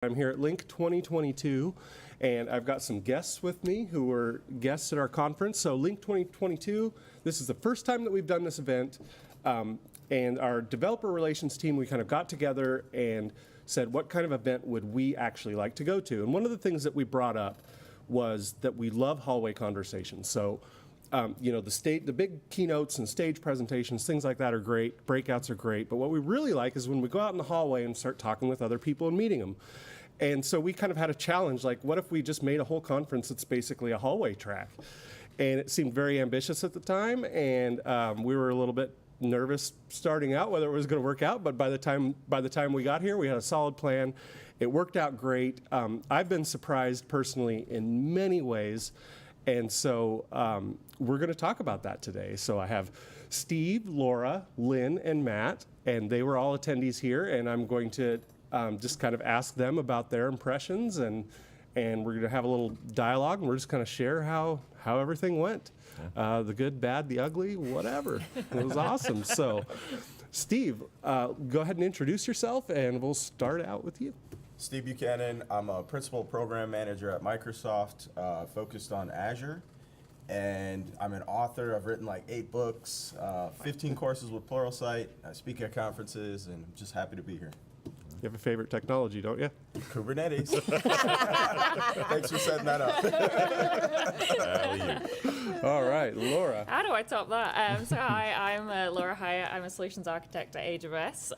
I'm here at Link 2022, and I've got some guests with me who were guests at our conference. So Link 2022, this is the first time that we've done this event, and our developer relations team, we kind of got together and said, what kind of event would we actually like to go to? And one of the things that we brought up was that we love hallway conversations. So the big keynotes and stage presentations, things like that are great. Breakouts are great. But what we really like is when we go out in the hallway and start talking with other people and meeting them. And so we kind of had a challenge, like, what if we just made a whole conference that's basically a hallway track? And it seemed very ambitious at the time, and we were a little bit nervous starting out whether it was going to work out. But by the time we got here, we had a solid plan. It worked out great. I've been surprised personally in many ways. And so we're going to talk about that today. So I have Steve, Laura, Lynn, and Matt, and they were all attendees here. And I'm going to just kind of ask them about their impressions, and we're going to have a little dialogue, and we're just going to share how everything went. The good, bad, the ugly, whatever. It was awesome. So Steve, go ahead and introduce yourself, and we'll start out with you. Steve Buchanan. I'm a principal program manager at Microsoft, focused on Azure. And I'm an author. I've written like 8 books, 15 courses with Pluralsight. I speak at conferences, and I'm just happy to be here. You have a favorite technology, don't you? Kubernetes. Thanks for setting that up. All right, Laura. How do I top that? So hi, I'm Laura Hyatt. I'm a solutions architect at AWS.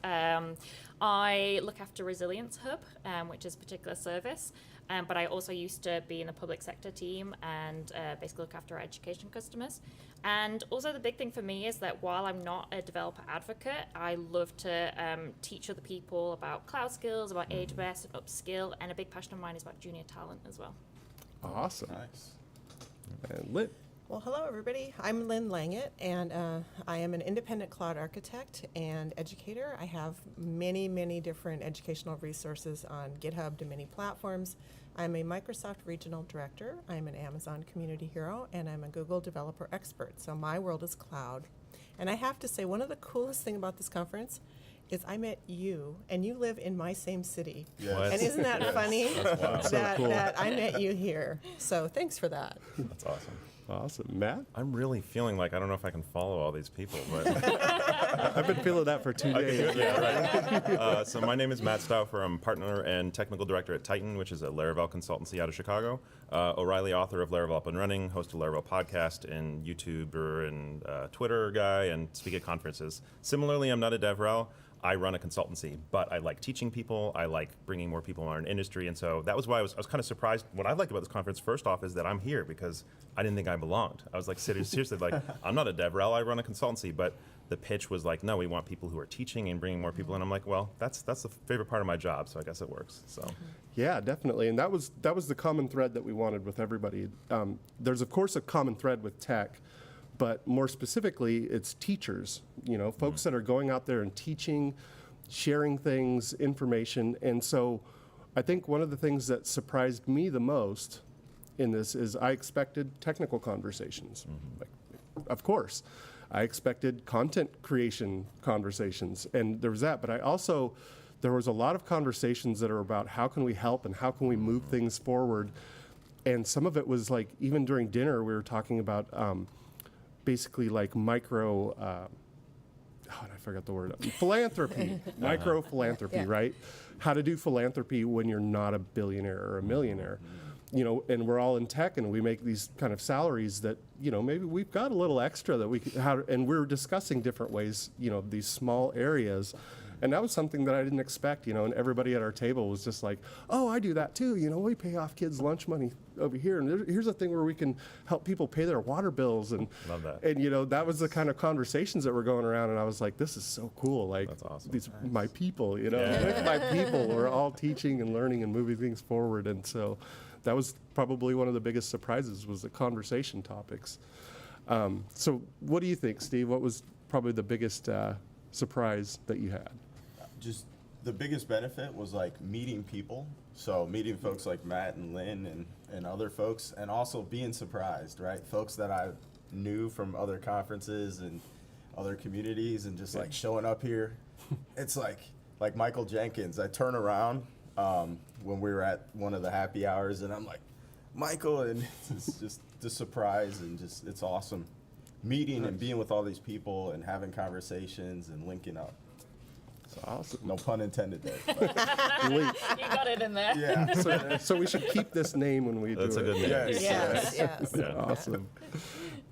I look after Resilience Hub, which is a particular service. But I also used to be in the public sector team and basically look after our education customers. And also the big thing for me is that while I'm not a developer advocate, I love to teach other people about cloud skills, about AWS and upskill, and a big passion of mine is about junior talent as well. Awesome. Nice. And Lynn. Well, hello, everybody. I'm Lynn Langett, and I am an independent cloud architect and educator. I have many, many different educational resources on GitHub to many platforms. I'm a Microsoft Regional Director. I'm an Amazon Community Hero, and I'm a Google Developer Expert. So my world is cloud. And I have to say, one of the coolest things about this conference is I met you, and you live in my same city. Yes. And isn't that funny That's that, cool. that I met you here? So thanks for that. That's awesome. Awesome. Matt? I'm really feeling like I don't know if I can follow all these people, but I've been feeling that for 2 days. yeah, right. So my name is Matt Stauffer. I'm partner and technical director at Titan, which is a Laravel consultancy out of Chicago. O'Reilly, author of Laravel Up and Running, host of Laravel podcast, and YouTuber and Twitter guy, and speak at conferences. Similarly, I'm not a DevRel. I run a consultancy, but I like teaching people. I like bringing more people in our industry, and so that was why I was kind of surprised. What I liked about this conference, first off, is that I'm here because I didn't think I belonged. I was like, seriously, like, I'm not a DevRel. I run a consultancy, but the pitch was like, no, we want people who are teaching and bringing more people in. I'm like, well, that's the favorite part of my job, so I guess it works. So. Yeah, definitely. And that was the common thread that we wanted with everybody. There's, of course, a common thread with tech, but more specifically, it's teachers, folks that are going out there and teaching, sharing things, information. And so I think one of the things that surprised me the most in this is I expected technical conversations. Like, of course. I expected content creation conversations, and there was that. But there was a lot of conversations that are about how can we help and how can we move things forward. And some of it was like, even during dinner, we were talking about basically like micro, I forgot the word, philanthropy, micro philanthropy, Yeah. right? How to do philanthropy when you're not a billionaire or a millionaire. And we're all in tech, and we make these kind of salaries that, maybe we've got a little extra that we could, and we're discussing different ways, these small areas. And that was something that I didn't expect, and everybody at our table was just like, oh, I do that too. We pay off kids' lunch money over here. And here's a thing where we can help people pay their water bills. And, Love that. And that was the kind of conversations that were going around. And I was like, this is so cool. Like, That's awesome. these are my people, Yeah. my people. We're all teaching and learning and moving things forward. And so that was probably one of the biggest surprises, was the conversation topics. So what do you think, Steve? What was probably the biggest surprise that you had? Just the biggest benefit was like meeting people. So meeting folks like Matt and Lynn and other folks, and also being surprised, right? Folks that I knew from other conferences and other communities, and just like showing up here. It's like Michael Jenkins. I turn around, when we were at one of the happy hours, and I'm like, Michael, and it's just the surprise, and just it's awesome meeting and being with all these people and having conversations and linking up. It's awesome. No pun intended there. but Link. You got it in there. yeah. So we should keep this name when we That's do a good it. name. Yes. Yes, yes. Awesome.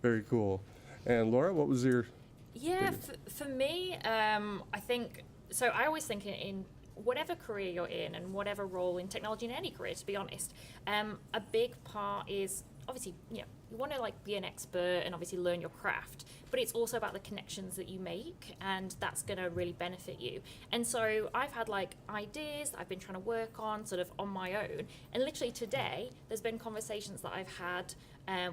Very cool. And Laura, what was your? Yeah, for me, I think so. I always think in whatever career you're in and whatever role in technology, in any career, to be honest, a big part is obviously, you want to like be an expert and obviously learn your craft, but it's also about the connections that you make, and that's going to really benefit you. And so I've had like ideas that I've been trying to work on sort of on my own, and literally today there's been conversations that I've had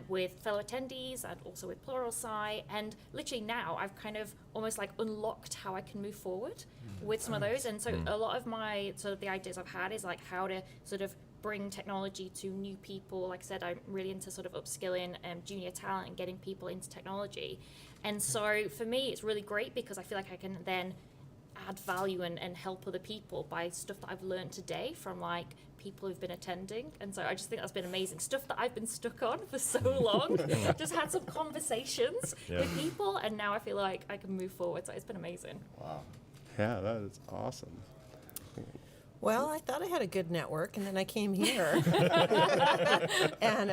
with fellow attendees and also with Pluralsight, and literally now I've kind of almost like unlocked how I can move forward with some of those. And so a lot of my sort of the ideas I've had is like how to sort of bring technology to new people. Like I said, I'm really into sort of upskilling junior talent and getting people into technology. And so for me, it's really great because I feel like I can then add value and help other people by stuff that I've learned today from like people who've been attending. And so I just think that's been amazing. Stuff that I've been stuck on for so long. Just had some conversations with people, and now I feel like I can move forward. So it's been amazing. Wow. Yeah, that is awesome. Well, I thought I had a good network, and then I came here. And,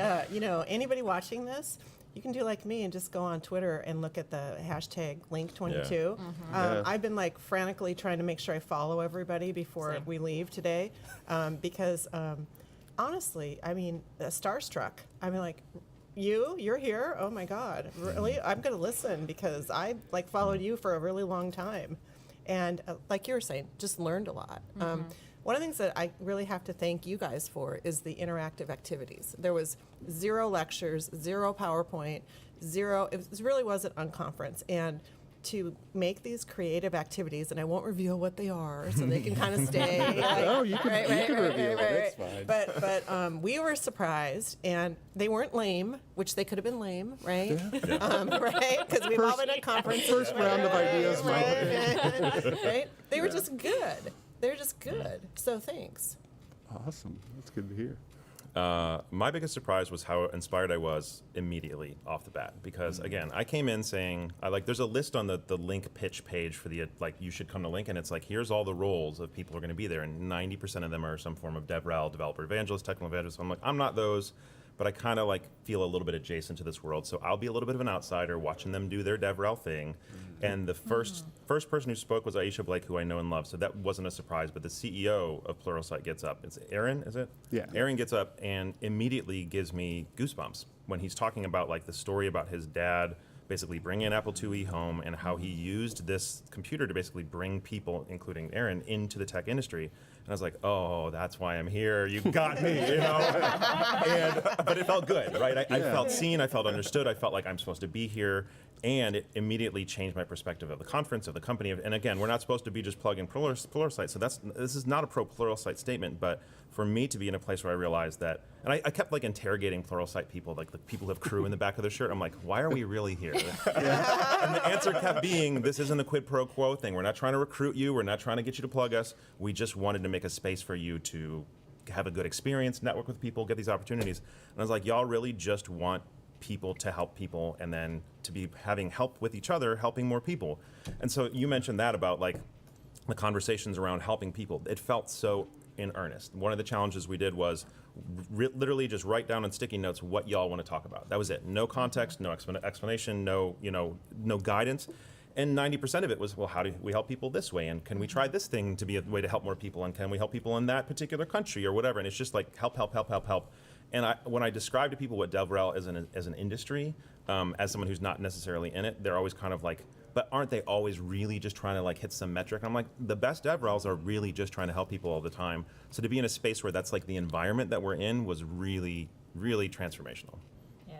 anybody watching this, you can do like me and just go on Twitter and look at the hashtag Link22. Yeah. I've been like frantically trying to make sure I follow everybody before Same. we leave today, because honestly, I mean, starstruck. I mean, like, you're here? Oh my God, really? I'm gonna listen because I like followed you for a really long time, and like you were saying, just learned a lot. One of the things that I really have to thank you guys for is the interactive activities. There was 0 lectures, 0 PowerPoint, 0, it really was an unconference. And to make these creative activities, and I won't reveal what they are so they can kind of stay. Like, Oh, you can reveal it. It's fine. But we were surprised, and they weren't lame, which they could have been lame, right? Right? Because we've all been at conferences. First round of ideas, Right? They were just good. They're just good. So thanks. Awesome. That's good to hear. My biggest surprise was how inspired I was immediately off the bat. Because again, I came in saying, there's a list on the Link pitch page for the, you should come to Link, and it's like, here's all the roles of people who are going to be there, and 90% of them are some form of DevRel, developer evangelist, technical evangelist. So I'm like, I'm not those, but I kind of feel a little bit adjacent to this world. So I'll be a little bit of an outsider watching them do their DevRel thing. And the first person who spoke was Aisha Blake, who I know and love. So that wasn't a surprise. But the CEO of Pluralsight gets up. It's Aaron, is it? Yeah. Aaron gets up and immediately gives me goosebumps when he's talking about the story about his dad basically bringing an Apple IIe home and how he used this computer to basically bring people, including Aaron, into the tech industry. And I was like, oh, that's why I'm here. You got me, but it felt good, right? I felt seen, I felt understood, I felt like I'm supposed to be here. And it immediately changed my perspective of the conference, of the company. And again, we're not supposed to be just plugging Pluralsight. So this is not a pro Pluralsight statement, but for me to be in a place where I realized that, and I kept interrogating Pluralsight people, the people who have crew in the back of their shirt. I'm like, why are we really here? And the answer kept being, this isn't a quid pro quo thing. We're not trying to recruit you. We're not trying to get you to plug us. We just wanted to make a space for you to have a good experience, network with people, get these opportunities. And I was like, y'all really just want people to help people, and then to be having help with each other, helping more people. And so you mentioned that about the conversations around helping people. It felt so in earnest. One of the challenges we did was literally just write down on sticky notes what y'all want to talk about. That was it. No context, no explanation, no guidance. And 90% of it was, well, how do we help people this way? And can we try this thing to be a way to help more people? And can we help people in that particular country or whatever? And it's just help. And when I describe to people what DevRel is as an industry, as someone who's not necessarily in it, they're always kind of but aren't they always really just trying to hit some metric? And I'm like, the best DevRels are really just trying to help people all the time. So to be in a space where that's the environment that we're in was really, really transformational. Yeah.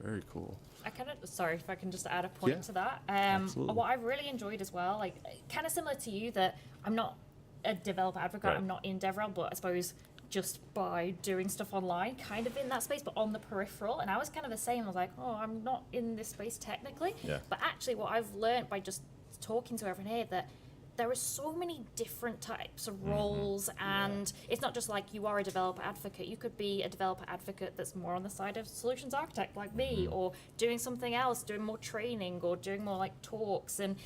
Very cool. I sorry if I can just add a point Yeah, to that. absolutely. What I've really enjoyed as well, kind of similar to you, that I'm not a developer advocate, Right. I'm not in DevRel, but I suppose just by doing stuff online, kind of in that space, but on the peripheral. And I was kind of the same. I was like, oh, I'm not in this space technically. Yeah. But actually what I've learned by just talking to everyone here, that there are so many different types of roles, and it's not just like you are a developer advocate. You could be a developer advocate that's more on the side of solutions architect like me, or doing something else, doing more training or doing more like talks, and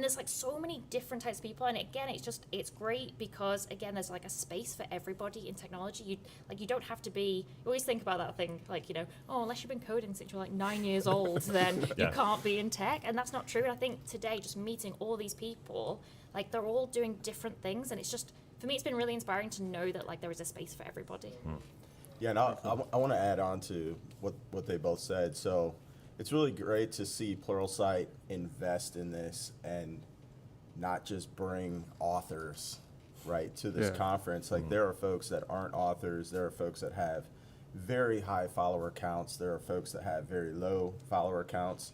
there's like so many different types of people. And again, it's great because again, there's like a space for everybody in technology. You don't have to be, you always think about that thing like, oh, unless you've been coding since you're like 9 years old, then Yeah. you can't be in tech. And that's not true. And I think today, just meeting all these people, like they're all doing different things, and it's just, for me, it's been really inspiring to know that like there is a space for everybody. Yeah, and I want to add on to what they both said. So it's really great to see Pluralsight invest in this and not just bring authors, right, to this Yeah. conference. Like there are folks that aren't authors. There are folks that have very high follower counts. There are folks that have very low follower counts.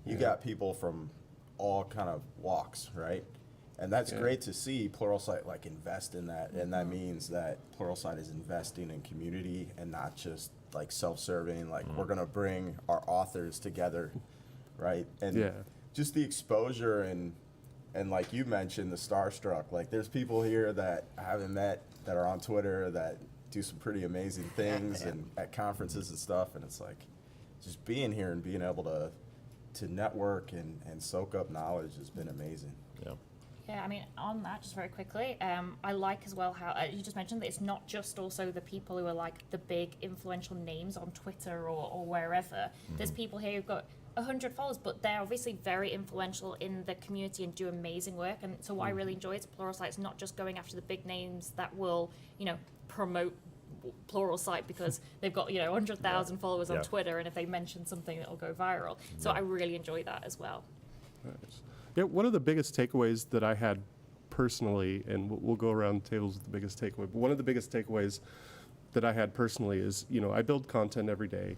You got people from all kind of walks, right? And that's Yeah. great to see Pluralsight like invest in that, and that means that Pluralsight is investing in community and not just like self-serving. Like we're gonna bring our authors together, right? And Yeah. just the exposure and like you mentioned, the starstruck. Like there's people here that I haven't met that are on Twitter that do some pretty amazing things and at conferences and stuff. And it's like just being here and being able to network and soak up knowledge has been amazing. Yeah. Yeah, I mean, on that, just very quickly, I like as well how you just mentioned that it's not just also the people who are like the big influential names on Twitter or wherever. There's people here who've got 100 followers, but they're obviously very influential in the community and do amazing work. And so what I really enjoy is Pluralsight. It's not just going after the big names that will, promote Pluralsight because they've got 100,000 followers on Yeah. Twitter, and if they mention something, it'll go viral. So I really enjoy that as well. Nice. Yeah, one of the biggest takeaways that I had personally, and we'll go around tables with the biggest takeaway, but one of the biggest takeaways that I had personally is, I build content every day.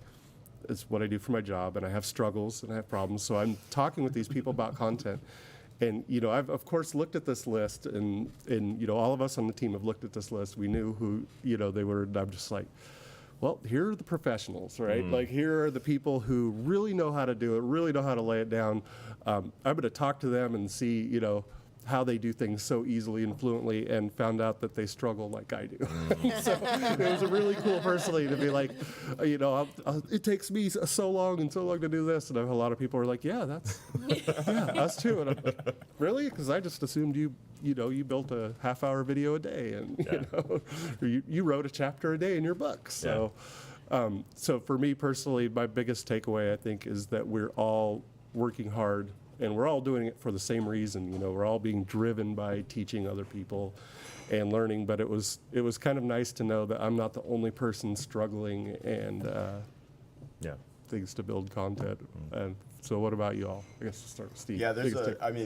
It's what I do for my job, and I have struggles and I have problems. So I'm talking with these people about content. And, I've, of course, looked at this list, and all of us on the team have looked at this list. We knew who, they were, and I'm just like, well, here are the professionals, right? Like, here are the people who really know how to do it, really know how to lay it down. I'm going to talk to them and see, how they do things so easily and fluently, and found out that they struggle like I do. So it was a really cool personally to be like, it takes me so long to do this. And a lot of people are like, yeah, that's, yeah, us too. And I'm like, really? Because I just assumed you built a half-hour video a day, and or you wrote a chapter a day in your book. So, so for me personally, my biggest takeaway I think is that we're all working hard, and we're all doing it for the same reason. We're all being driven by teaching other people and learning. But it was kind of nice to know that I'm not the only person struggling and Yeah. things to build content. And so, what about you all? I guess we'll start with Steve. Yeah, Biggest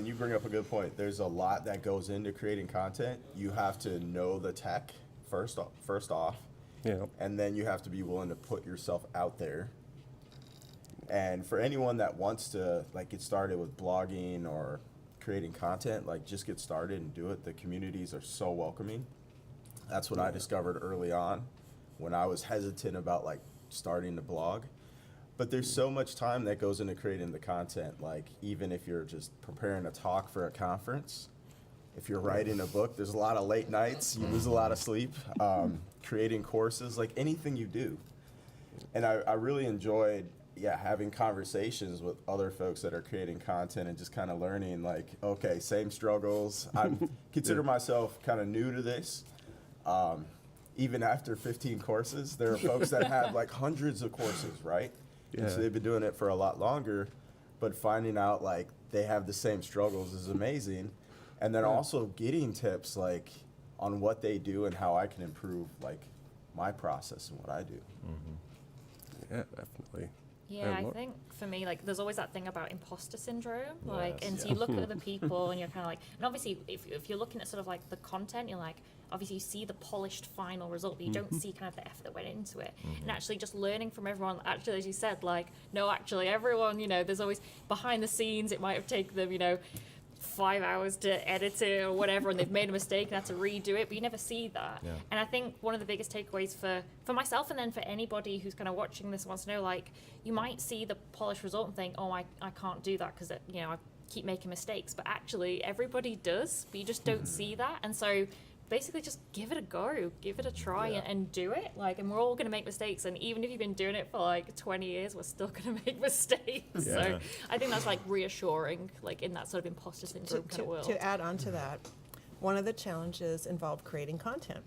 you bring up a good point. There's a lot that goes into creating content. You have to know the tech first off, Yeah. and then you have to be willing to put yourself out there. And for anyone that wants to get started with blogging or creating content, just get started and do it. The communities are so welcoming. That's what I discovered early on when I was hesitant about starting to blog. But there's so much time that goes into creating the content. Even if you're just preparing a talk for a conference, if you're writing a book, there's a lot of late nights. You lose a lot of sleep. Creating courses, anything you do. And I really enjoyed having conversations with other folks that are creating content and just kind of learning okay, same struggles. I consider myself kind of new to this. Even after 15 courses, there are folks that have hundreds of courses, right? And so Yeah. they've been doing it for a lot longer, but finding out they have the same struggles is amazing. And then also getting tips on what they do and how I can improve my process and what I do. Yeah, definitely. Yeah, And I what- think for me, there's always that thing about imposter syndrome, Yes. and so you look at other people and you're kind of and obviously if you're looking at sort of the content, you're obviously you see the polished final result, but you don't see kind of the effort that went into it. And actually just learning from everyone, actually, as you said, no, actually everyone, there's always behind the scenes, it might have taken them, 5 hours to edit it or whatever, and they've made a mistake and had to redo it, but you never see that. Yeah. And I think one of the biggest takeaways for myself, and then for anybody who's kind of watching this wants to know, you might see the polished result and think, oh, I can't do that because keep making mistakes, but actually everybody does, but you just don't see that. And so basically just give it a go, give it a try, Yeah. and do it. Like, and we're all going to make mistakes, and even if you've been doing it for like 20 years, we're still going to make mistakes. Yeah. So I think that's like reassuring, like in that sort of imposter syndrome kind of world. To add on to that, one of the challenges involved creating content.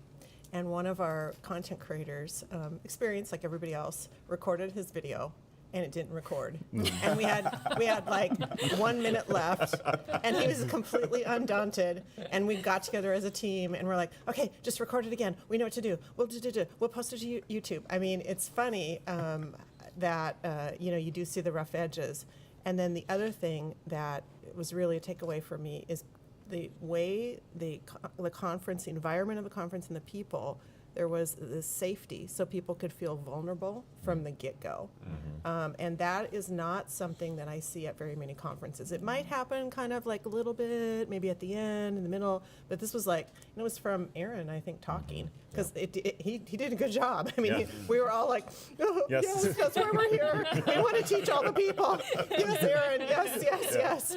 And one of our content creators experienced, like everybody else, recorded his video and it didn't record. And we had like 1 minute left, and he was completely undaunted. And we got together as a team, and we're like, okay, just record it again. We know what to do. We'll post it to YouTube. I mean, it's funny that you do see the rough edges. And then the other thing that was really a takeaway for me is the way the conference, the environment of the conference, and the people. There was this safety, so people could feel vulnerable from the get-go. And that is not something that I see at very many conferences. It might happen kind of like a little bit, maybe at the end, in the middle, but this was like, it was from Aaron, I think, talking, because he did a good job. I mean, Yeah. we were all like, oh, Yes. yes, that's why we're here. We want to teach all the people. Yes, Aaron, yes.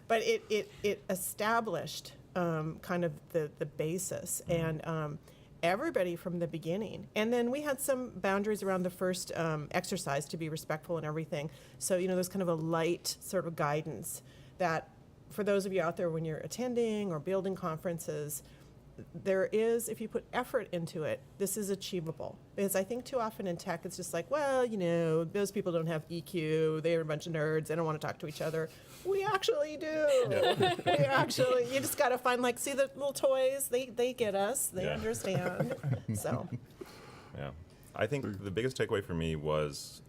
But it established kind of the basis, and everybody from the beginning. And then we had some boundaries around the first exercise to be respectful and everything. So, there's kind of a light sort of guidance that for those of you out there when you're attending or building conferences, there is, if you put effort into it, this is achievable. Because I think too often in tech, it's just like, well, those people don't have EQ. They're a bunch of nerds. They don't want to talk to each other. We actually do. You just got to find, see the little toys. They get us. They Yeah. understand. So, Yeah. I think the biggest takeaway for me was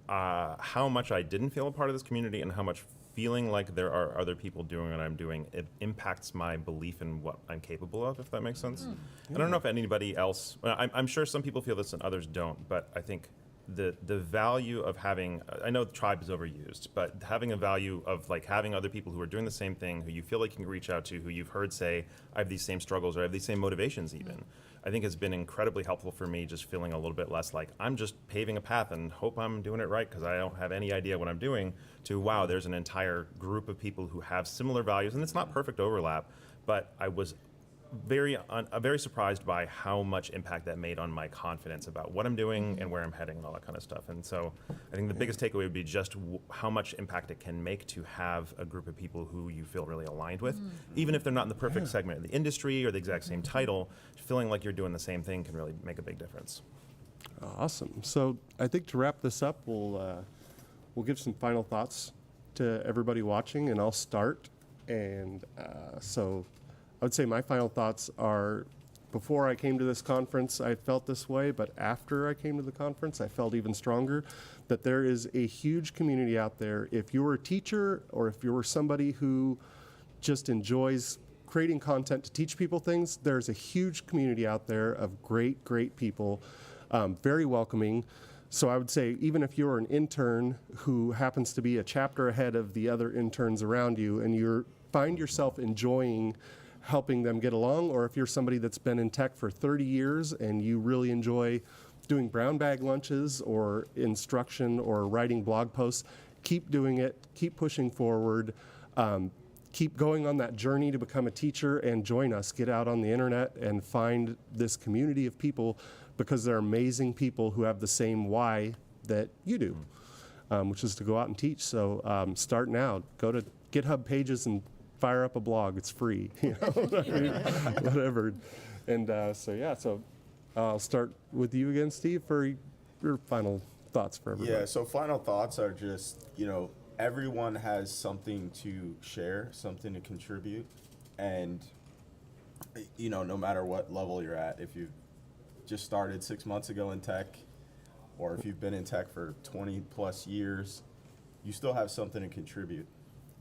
how much I didn't feel a part of this community and how much feeling like there are other people doing what I'm doing, it impacts my belief in what I'm capable of, if that makes sense. I don't know if anybody else, I'm sure some people feel this and others don't, but I think the value of having, I know tribe is overused, but having a value of having other people who are doing the same thing, who you feel like you can reach out to, who you've heard say, I have these same struggles or I have these same motivations even, I think has been incredibly helpful for me, just feeling a little bit less like I'm just paving a path and hope I'm doing it right because I don't have any idea what I'm doing, to wow, there's an entire group of people who have similar values, and it's not perfect overlap, but I was very surprised by how much impact that made on my confidence about what I'm doing and where I'm heading and all that kind of stuff. And so I think the biggest takeaway would be just how much impact it can make to have a group of people who you feel really aligned with, even if they're not in the perfect segment of the industry or the exact same title. Feeling like you're doing the same thing can really make a big difference. Awesome. So I think to wrap this up, we'll give some final thoughts to everybody watching, and I'll start. And so I would say my final thoughts are, before I came to this conference, I felt this way, but after I came to the conference, I felt even stronger that there is a huge community out there. If you're a teacher or if you're somebody who just enjoys creating content to teach people things, there's a huge community out there of great, great people, very welcoming. So I would say, even if you're an intern who happens to be a chapter ahead of the other interns around you, and you find yourself enjoying helping them get along, or if you're somebody that's been in tech for 30 years and you really enjoy doing brown bag lunches or instruction or writing blog posts, keep doing it, keep pushing forward, keep going on that journey to become a teacher, and join us. Get out on the internet and find this community of people, because they're amazing people who have the same why that you do, which is to go out and teach. So start now. Go to GitHub Pages and fire up a blog. It's free, whatever. And so I'll start with you again, Steve, for your final thoughts for everybody. Yeah, so final thoughts are just, everyone has something to share, something to contribute. And, no matter what level you're at, if you've just started 6 months ago in tech, or if you've been in tech for 20 plus years, you still have something to contribute.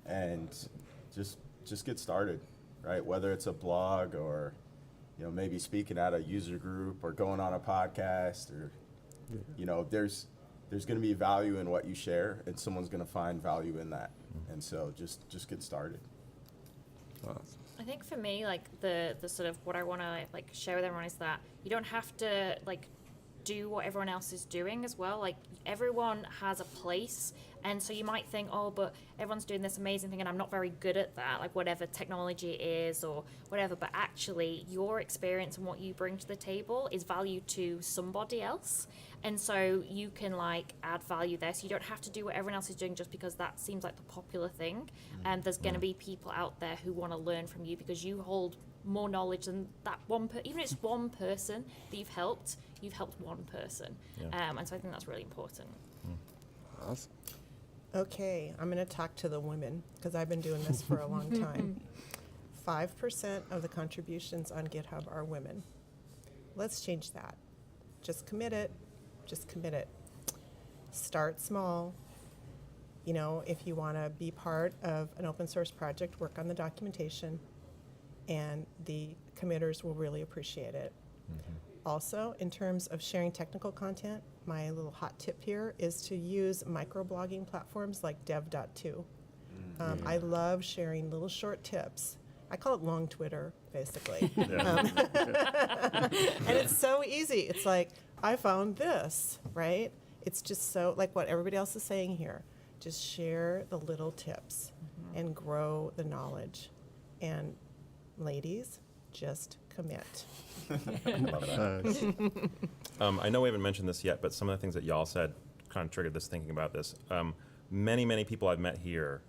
And just get started, right? Whether it's a blog or, maybe speaking at a user group or going on a podcast, or, there's going to be value in what you share, and someone's going to find value in that. And so just get started. I think for me, the sort of what I want to share with everyone is that you don't have to do what everyone else is doing as well. Like everyone has a place, and so you might think, oh, but everyone's doing this amazing thing and I'm not very good at that, like whatever technology it is or whatever. But actually your experience and what you bring to the table is value to somebody else, and so you can like add value there. So you don't have to do what everyone else is doing just because that seems like the popular thing. And there's going to be people out there who want to learn from you because you hold more knowledge than that one even if it's one person that you've helped one person. And so I think that's really important. Awesome. Okay, I'm going to talk to the women because I've been doing this for a long time. 5% of the contributions on GitHub are women. Let's change that. Just commit it. Just commit it. Start small. You know, if you want to be part of an open source project, work on the documentation, and the committers will really appreciate it. Also, in terms of sharing technical content, my little hot tip here is to use microblogging platforms like dev.to. I love sharing little short tips. I call it long Twitter, basically. And it's so easy. It's like, I found this, right? It's just so, like what everybody else is saying here. Just share the little tips and grow the knowledge. And ladies, just commit. I know we haven't mentioned this yet, but some of the things that y'all said kind of triggered this thinking about this. Many people I've met here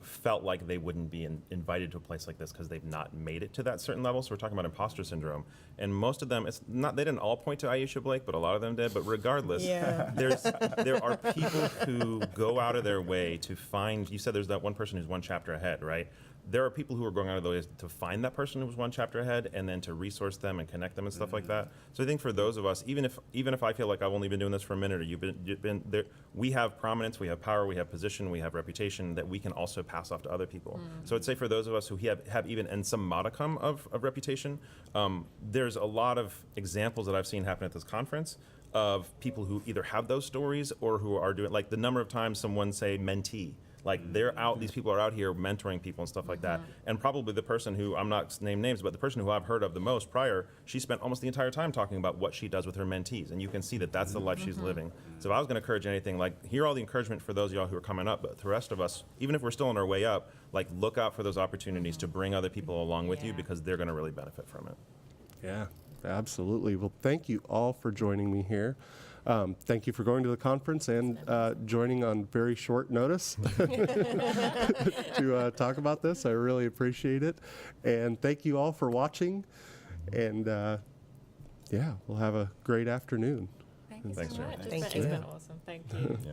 felt like they wouldn't be invited to a place like this because they've not made it to that certain level. So we're talking about imposter syndrome, and most of them, it's not, they didn't all point to Aisha Blake, but a lot of them did. But regardless, Yeah. there are people who go out of their way to find. You said there's that one person who's one chapter ahead, right? There are people who are going out of their way to find that person who's one chapter ahead and then to resource them and connect them and stuff like that. So I think for those of us, even if I feel like I've only been doing this for a minute or you've been there, we have prominence, we have power, we have position, we have reputation that we can also pass off to other people. So I'd say for those of us who have even in some modicum of reputation, there's a lot of examples that I've seen happen at this conference of people who either have those stories or who are doing, like the number of times someone say mentee. Like they're out, these people are out here mentoring people and stuff like that. And probably the person who, I'm not name names, but the person who I've heard of the most prior, she spent almost the entire time talking about what she does with her mentees. And you can see that that's the life she's living. So if I was gonna encourage anything, like hear all the encouragement for those of y'all who are coming up, but the rest of us, even if we're still on our way up, like look out for those opportunities to bring other people along with you Yeah. because they're gonna really benefit from it. Yeah, absolutely. Well, thank you all for joining me here. Thank you for going to the conference and joining on very short notice to talk about this. I really appreciate it. And thank you all for watching. And yeah, we'll have a great afternoon. Thank you Thanks, so Jeremy. much. Thank It's you. been awesome. Thank you. Yeah.